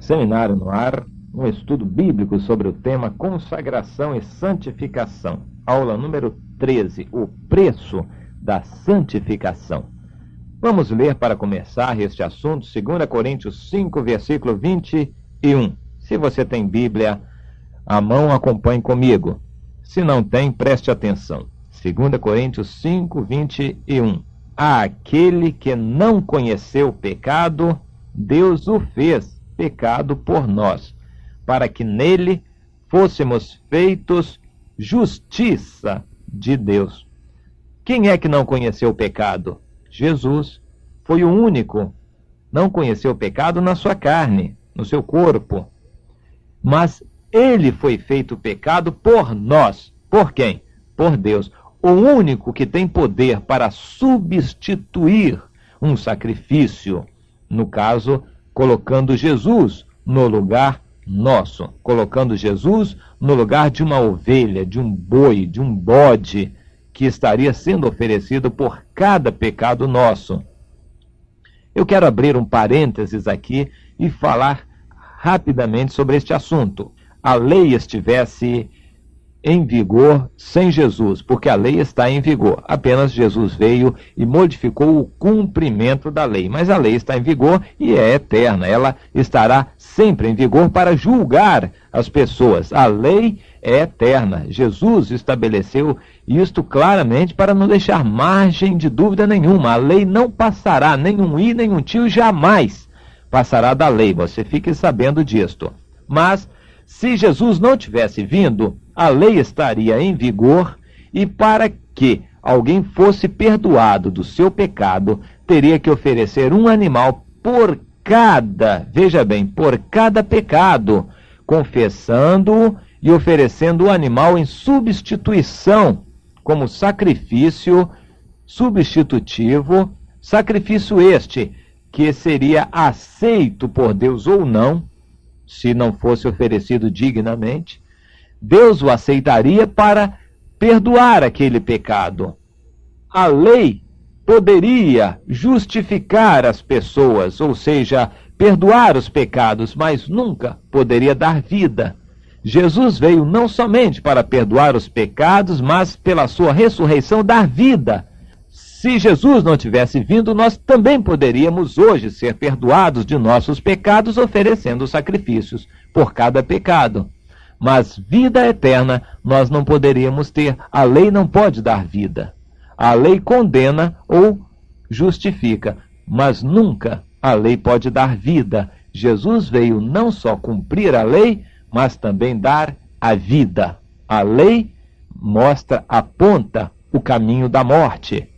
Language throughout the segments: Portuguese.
Seminário no ar, um estudo bíblico sobre o tema consagração e santificação. Aula número 13, o preço da santificação. Vamos ler para começar este assunto, 2 Coríntios 5, versículo 21. Se você tem Bíblia à mão, acompanhe comigo. Se não tem, preste atenção. 2 Coríntios 5, 21. Aquele que não conheceu o pecado, Deus o fez pecado por nós, para que nele fôssemos feitos justiça de Deus. Quem é que não conheceu o pecado? Jesus foi o único. Não conheceu o pecado na sua carne, no seu corpo. Mas ele foi feito pecado por nós. Por quem? Por Deus. O único que tem poder para substituir um sacrifício. No caso, colocando Jesus no lugar nosso. Colocando Jesus no lugar de uma ovelha, de um boi, de um bode, que estaria sendo oferecido por cada pecado nosso. Eu quero abrir um parênteses aqui e falar rapidamente sobre este assunto. A lei estivesse em vigor sem Jesus, porque a lei está em vigor. Apenas Jesus veio e modificou o cumprimento da lei. Mas a lei está em vigor e é eterna. Ela estará sempre em vigor para julgar as pessoas. A lei é eterna. Jesus estabeleceu isto claramente para não deixar margem de dúvida nenhuma. A lei não passará, nem um i, nem um tio, jamais passará da lei. Você fique sabendo disto. Mas se Jesus não tivesse vindo, a lei estaria em vigor e para que alguém fosse perdoado do seu pecado, teria que oferecer um animal por cada, veja bem, por cada pecado, confessando-o e oferecendo o animal em substituição, como sacrifício substitutivo, sacrifício este que seria aceito por Deus ou não, se não fosse oferecido dignamente. Deus o aceitaria para perdoar aquele pecado. A lei poderia justificar as pessoas, ou seja, perdoar os pecados, mas nunca poderia dar vida. Jesus veio não somente para perdoar os pecados, mas pela sua ressurreição dar vida. Se Jesus não tivesse vindo, nós também poderíamos hoje ser perdoados de nossos pecados, oferecendo sacrifícios por cada pecado. Mas vida eterna nós não poderíamos ter. A lei não pode dar vida. A lei condena ou justifica, mas nunca a lei pode dar vida. Jesus veio não só cumprir a lei, mas também dar a vida. A lei mostra, aponta o caminho da morte,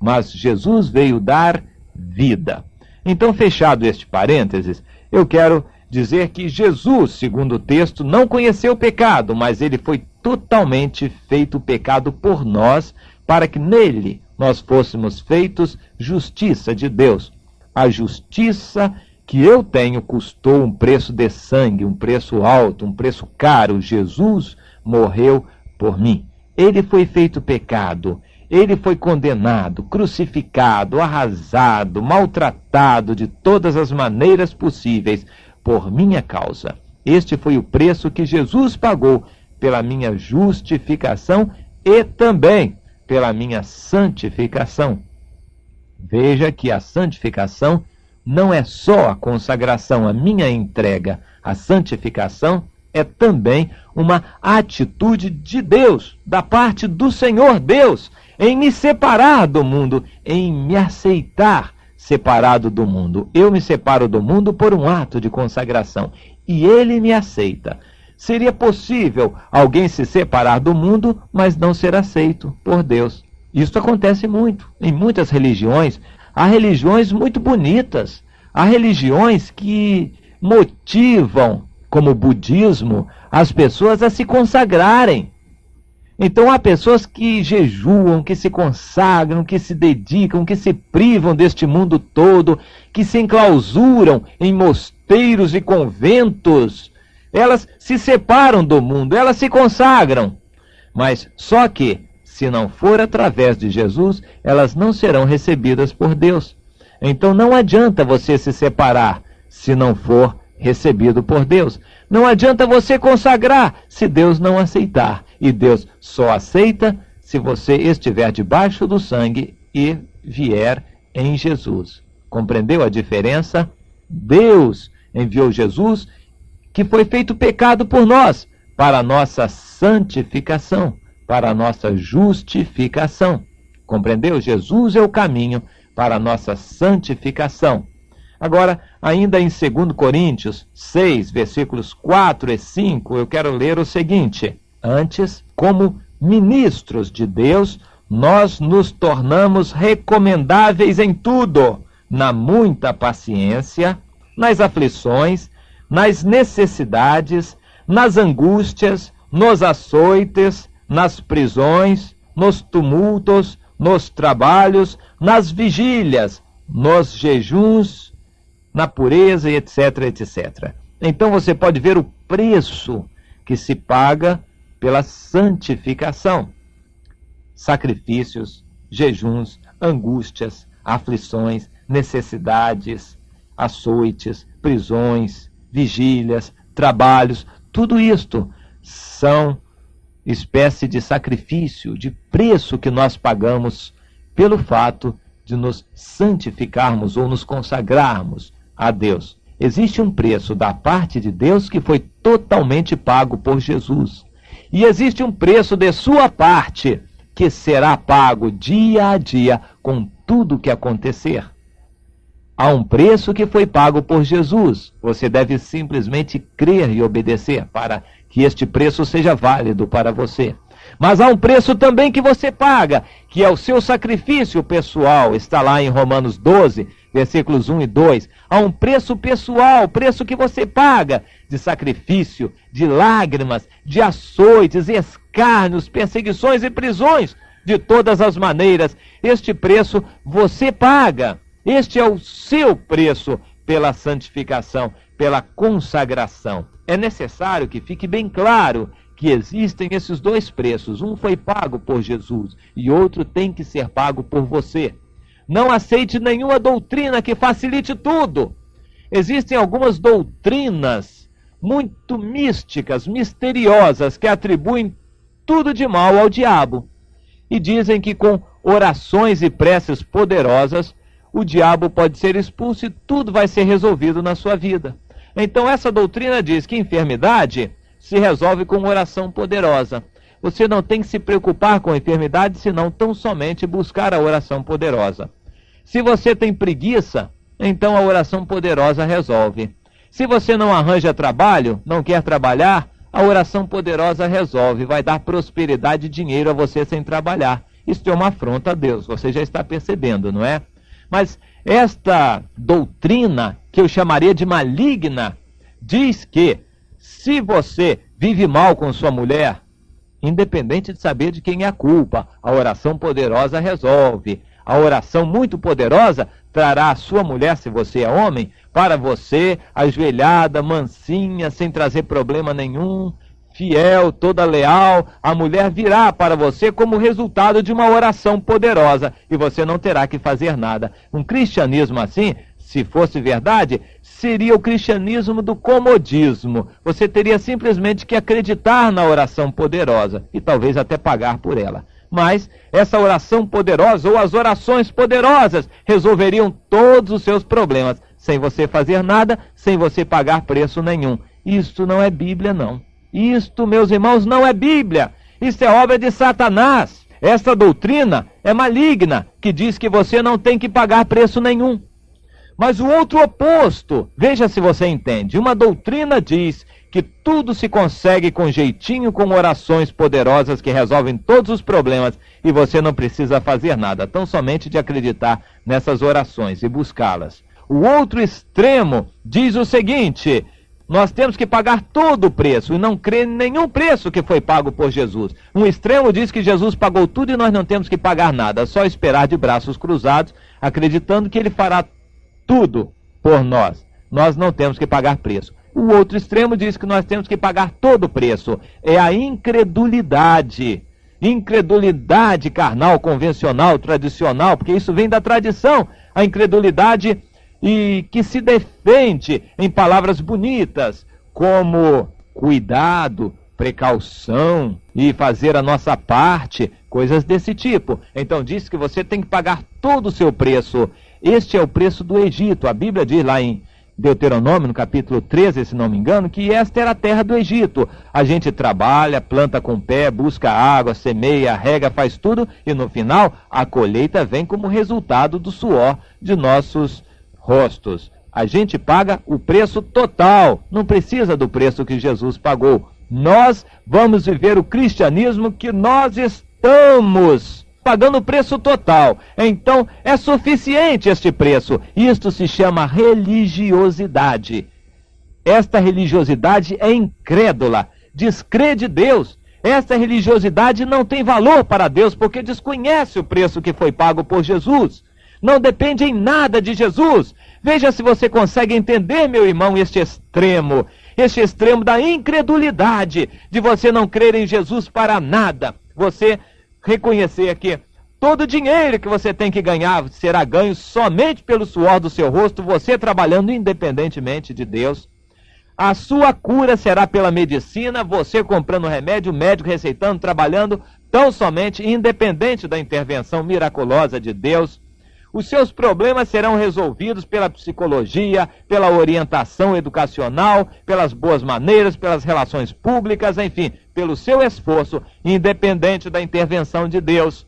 mas Jesus veio dar vida. Então, fechado este parênteses, eu quero dizer que Jesus, segundo o texto, não conheceu o pecado, mas ele foi totalmente feito pecado por nós, para que nele nós fôssemos feitos justiça de Deus. A justiça que eu tenho custou um preço de sangue, um preço alto, um preço caro. Jesus morreu por mim. Ele foi feito pecado. Ele foi condenado, crucificado, arrasado, maltratado de todas as maneiras possíveis por minha causa. Este foi o preço que Jesus pagou pela minha justificação e também pela minha santificação. Veja que a santificação não é só a consagração, a minha entrega. A santificação é também uma atitude de Deus, da parte do Senhor Deus, em me separar do mundo, em me aceitar separado do mundo. Eu me separo do mundo por um ato de consagração e ele me aceita. Seria possível alguém se separar do mundo, mas não ser aceito por Deus. Isso acontece muito em muitas religiões. Há religiões muito bonitas, há religiões que motivam, como o budismo, as pessoas a se consagrarem. Então há pessoas que jejuam, que se consagram, que se dedicam, que se privam deste mundo todo, que se enclausuram em mosteiros e conventos. Elas se separam do mundo, elas se consagram. Mas só que, se não for através de Jesus, elas não serão recebidas por Deus. Então não adianta você se separar se não for recebido por Deus. Não adianta você consagrar se Deus não aceitar. E Deus só aceita se você estiver debaixo do sangue e vier em Jesus. Compreendeu a diferença? Deus enviou Jesus, que foi feito pecado por nós, para a nossa santificação, para a nossa justificação. Compreendeu? Jesus é o caminho para a nossa santificação. Agora, ainda em 2 Coríntios 6, versículos 4 e 5, eu quero ler o seguinte: antes, como ministros de Deus, nós nos tornamos recomendáveis em tudo, na muita paciência, nas aflições, nas necessidades, nas angústias, nos açoites, nas prisões, nos tumultos, nos trabalhos, nas vigílias, nos jejuns, na pureza, etc, etc. Então você pode ver o preço que se paga pela santificação. Sacrifícios, jejuns, angústias, aflições, necessidades, açoites, prisões, vigílias, trabalhos, tudo isto são espécie de sacrifício, de preço que nós pagamos pelo fato de nos santificarmos ou nos consagrarmos a Deus. Existe um preço da parte de Deus que foi totalmente pago por Jesus. E existe um preço de sua parte que será pago dia a dia com tudo o que acontecer. Há um preço que foi pago por Jesus. Você deve simplesmente crer e obedecer para que este preço seja válido para você. Mas há um preço também que você paga, que é o seu sacrifício pessoal. Está lá em Romanos 12, versículos 1 e 2. Há um preço pessoal, preço que você paga de sacrifício, de lágrimas, de açoites, escárnios, perseguições e prisões, de todas as maneiras. Este preço você paga. Este é o seu preço pela santificação, pela consagração. É necessário que fique bem claro que existem esses dois preços. Um foi pago por Jesus e outro tem que ser pago por você. Não aceite nenhuma doutrina que facilite tudo. Existem algumas doutrinas muito místicas, misteriosas, que atribuem tudo de mal ao diabo. E dizem que com orações e preces poderosas, o diabo pode ser expulso e tudo vai ser resolvido na sua vida. Então essa doutrina diz que enfermidade se resolve com oração poderosa. Você não tem que se preocupar com a enfermidade, senão tão somente buscar a oração poderosa. Se você tem preguiça, então a oração poderosa resolve. Se você não arranja trabalho, não quer trabalhar, a oração poderosa resolve, vai dar prosperidade e dinheiro a você sem trabalhar. Isso é uma afronta a Deus, você já está percebendo, não é? Mas esta doutrina, que eu chamaria de maligna, diz que se você vive mal com sua mulher, independente de saber de quem é a culpa, a oração poderosa resolve. A oração muito poderosa trará a sua mulher, se você é homem, para você, ajoelhada, mansinha, sem trazer problema nenhum, fiel, toda leal. A mulher virá para você como resultado de uma oração poderosa e você não terá que fazer nada. Um cristianismo assim, se fosse verdade, seria o cristianismo do comodismo. Você teria simplesmente que acreditar na oração poderosa e talvez até pagar por ela. Mas essa oração poderosa ou as orações poderosas resolveriam todos os seus problemas, sem você fazer nada, sem você pagar preço nenhum. Isto não é Bíblia, não. Isto, meus irmãos, não é Bíblia. Isso é obra de Satanás. Essa doutrina é maligna, que diz que você não tem que pagar preço nenhum. Mas o outro oposto, veja se você entende. Uma doutrina diz que tudo se consegue com jeitinho, com orações poderosas que resolvem todos os problemas e você não precisa fazer nada, tão somente de acreditar nessas orações e buscá-las. O outro extremo diz o seguinte: nós temos que pagar todo o preço e não crer em nenhum preço que foi pago por Jesus. Um extremo diz que Jesus pagou tudo e nós não temos que pagar nada, só esperar de braços cruzados, acreditando que ele fará tudo por nós. Nós não temos que pagar preço. O outro extremo diz que nós temos que pagar todo o preço. É a incredulidade. Incredulidade carnal, convencional, tradicional, porque isso vem da tradição. A incredulidade e que se defende em palavras bonitas, como cuidado, precaução e fazer a nossa parte, coisas desse tipo. Então diz que você tem que pagar todo o seu preço. Este é o preço do Egito. A Bíblia diz lá em Deuteronômio, no capítulo 13, se não me engano, que esta era a terra do Egito. A gente trabalha, planta com o pé, busca água, semeia, rega, faz tudo, e no final a colheita vem como resultado do suor de nossos rostos. A gente paga o preço total, não precisa do preço que Jesus pagou. Nós vamos viver o cristianismo que nós estamos pagando o preço total. Então é suficiente este preço. Isto se chama religiosidade. Esta religiosidade é incrédula, descrê de Deus. Esta religiosidade não tem valor para Deus porque desconhece o preço que foi pago por Jesus. Não depende em nada de Jesus. Veja se você consegue entender, meu irmão, este extremo da incredulidade, de você não crer em Jesus para nada. Você reconhecer que todo o dinheiro que você tem que ganhar será ganho somente pelo suor do seu rosto, você trabalhando independentemente de Deus. A sua cura será pela medicina, você comprando remédio, o médico receitando, trabalhando tão somente independente da intervenção miraculosa de Deus. Os seus problemas serão resolvidos pela psicologia, pela orientação educacional, pelas boas maneiras, pelas relações públicas, enfim, pelo seu esforço, independente da intervenção de Deus.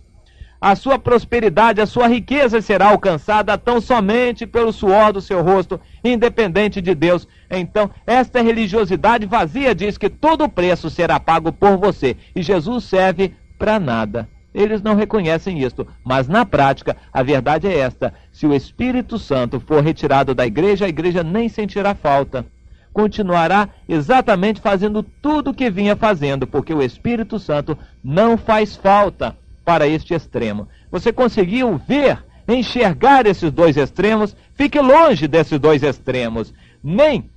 A sua prosperidade, a sua riqueza será alcançada tão somente pelo suor do seu rosto, independente de Deus. Então, esta religiosidade vazia diz que todo o preço será pago por você, e Jesus serve para nada. Eles não reconhecem isto, mas na prática a verdade é esta: se o Espírito Santo for retirado da igreja, a igreja nem sentirá falta. Continuará exatamente fazendo tudo o que vinha fazendo, porque o Espírito Santo não faz falta para este extremo. Você conseguiu ver, enxergar esses dois extremos? Fique longe desses dois extremos. Nem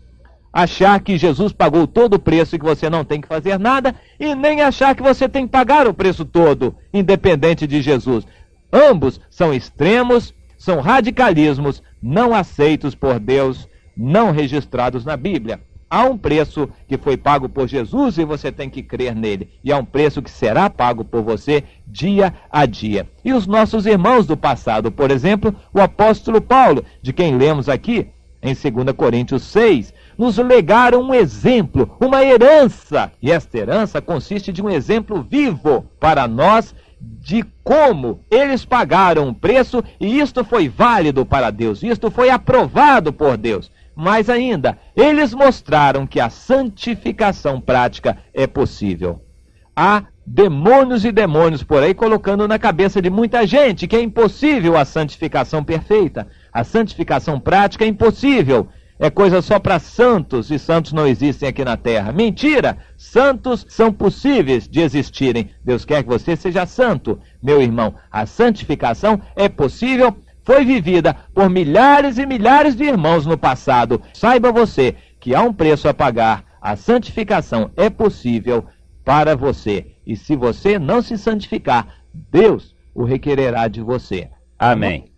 achar que Jesus pagou todo o preço e que você não tem que fazer nada, e nem achar que você tem que pagar o preço todo, independente de Jesus. Ambos são extremos, são radicalismos não aceitos por Deus, não registrados na Bíblia. Há um preço que foi pago por Jesus e você tem que crer nele. E há um preço que será pago por você dia a dia. E os nossos irmãos do passado, por exemplo, o apóstolo Paulo, de quem lemos aqui em 2 Coríntios 6, nos legaram um exemplo, uma herança. E esta herança consiste de um exemplo vivo para nós de como eles pagaram um preço e isto foi válido para Deus, isto foi aprovado por Deus. Mais ainda, eles mostraram que a santificação prática é possível. Há demônios e demônios por aí colocando na cabeça de muita gente que é impossível a santificação perfeita. A santificação prática é impossível. É coisa só para santos, e santos não existem aqui na terra. Mentira! Santos são possíveis de existirem. Deus quer que você seja santo, meu irmão. A santificação é possível, foi vivida por milhares e milhares de irmãos no passado. Saiba você que há um preço a pagar. A santificação é possível para você. E se você não se santificar, Deus o requererá de você. Amém.